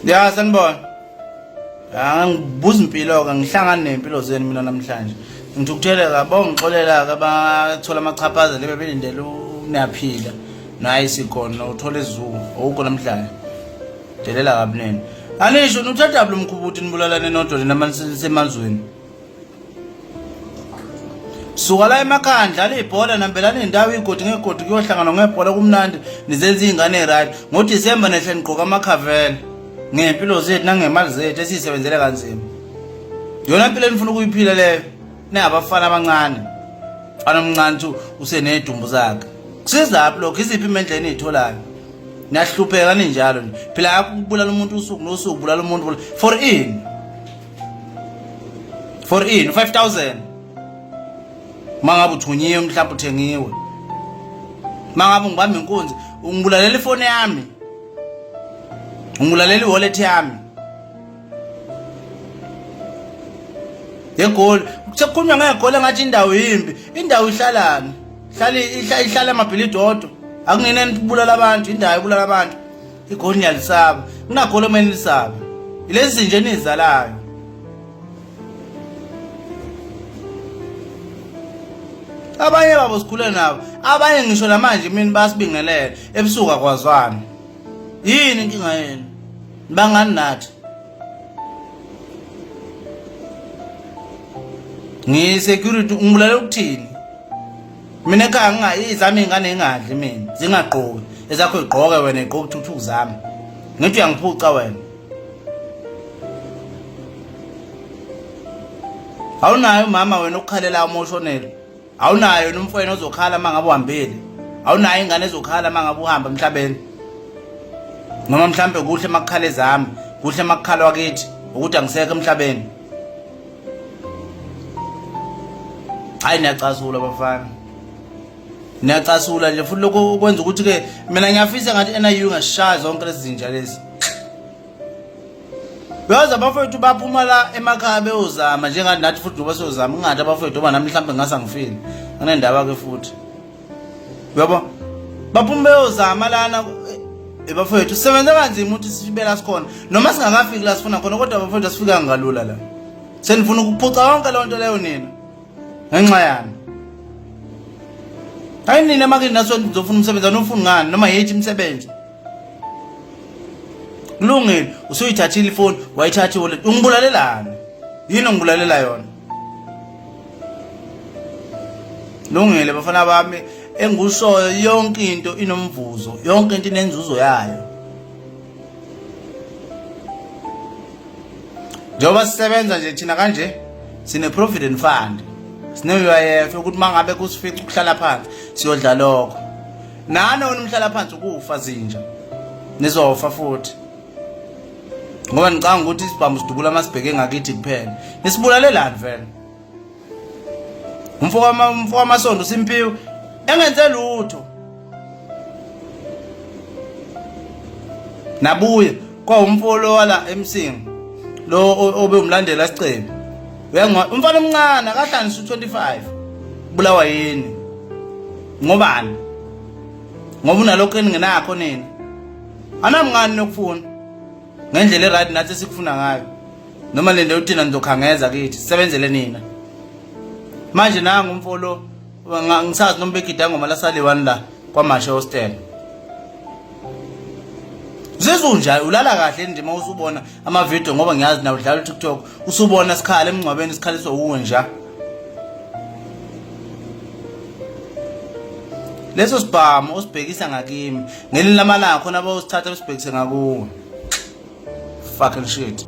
Ya sanibona. Ngibuza impilo ke ngihlangana nempilo zenu mina namhlanje. Ngithi ukutheleka bongixolela ke abathola amachaphaza lebe belindele unaphila. Nayi sikhona uthola izulu awukho namhlanje. Delela kabunene. Anisho uthatha lo mkhubuthi nibulalane nodwa namansemanzweni. Suka la emakhaya dlala ibhola nambelana indawo igodi ngegodi kuyohlangana ngebhola kumnandi nizenza izingane right. NgoDisemba nehle niqoka amakhavela. Ngempilo zethu nangemali zethu esisebenzele kanzima. Yona impilo enifuna ukuyiphila leyo ningabafana abancane. Mfana omncane thu usenedumbu zakhe. Kusizaphi lokho iziphi imendleni ezitholayo. Niyahlupheka ninjalo nje. Phela yakubulala umuntu usuku nosuku bulala umuntu for in 5000. Mangabe uthunyiwe mhlawumbe uthengiwe. Mangabe ngibamba inkunzi ungibulalela ifone yami. Ungibulalela iwallet yami. Yegoli, kukhulunywa ngegoli ngathi indawo yimbi. Indawo ihlalana. Ihlala amabhilidi odwa. Akunene nibulala abantu, indawo ibulala abantu. Igoli niyalisaba. Kunagoli omeni lisaba. Ilezi nje nizalayo. Abanye babo sikhule nabo. Abanye ngisho namanje mina basibingelele ebusuka kwazwana. Yini inkinga yenu? Bangani nathi? Security ngibulala ukuthini? Mina ekhaya izami ingane engadli mina. Zingaqoki. Ezakho igqoke wena igqoka uthuthu zami. Ngithi uyangiphuca wena. Awunayo mama wena ukukhalela emotional. Awunayo nomfowenu ozokhala mangabe uhambile. Awunayo ingane ezokhala mangabe uhamba emhlabeni. Noma mhlambe kuhle makukhale zami, kuhle makukhalwa kithi ukuthi angisekho emhlabeni. Hayi niyacasula bafana. Niyacasula nje futhi lokho ukwenza ukuthi ke mina ngiyafisa ngathi NIU ngashaya zonke lezi zinja lezi. Baza bafowethu baphuma la emakhaya beyozama njengathi nathi futhi ngoba siyozama ungathi abafowethu oba nami mhlambe ngasa ngifile. Nganendaba ke futhi. Yabo baphuma beyozama lana ebafowethu sebenza kanzima ukuthi sibela sikhona noma singakafiki la sifuna khona kodwa abafowethu asifika ngalula la. Senifuna ukuphuca yonke le nto leyo nina. Ngenxa yani. Hayi nina makini naso nizofuna umsebenzi anofuna ngani noma yithi umsebenzi. Kulungile usuyithathile ifoni wayithatha iwallet ungibulalelana. Yini ongibulalela yona? Lungile bafana bami engushoyo yonke into inomvuzo, yonke into inenzuzo yayo. Njoba sisebenza nje thina kanje sine provident fund. Sine UIF ukuthi mangabe kusifica ukuhlala phansi siyodla lokho. Nana wena umhlala phansi ukufa zinja. Nizofa futhi. Ngoba ngicanga ukuthi isibhamu sidubula masibheke ngakithi kuphela. Nisibulalelani vele? Umfoko wamasondo Simphiwe engenze lutho. Nabuye kwa umfolo wala eMsinga lo obe umlandela sicebe. Uyangwa umfana omncane akahlanisa u25 bulawa yini? Ngobani? Ngoba unalokho engingenakho nina. Anamngani nokufuna. Ngendlela right nathi sikufuna ngayo. Noma lende uthina nizokhangeza kithi sisebenzele nina. Manje nanga umfolo ngisazi noma begida ngoma la saliwani la kwaMasha hostel. Zizunja ulala kahle indima usubona ama video ngoba ngiyazi na udlala uTikTok usubona sikhala emngcwabeni isikhaliso uwe nja. Leso sibhamu osibhekisa ngakimi ngelinye lamalanga khona abosithatha besibhekise ngakuwe. Fucking shit.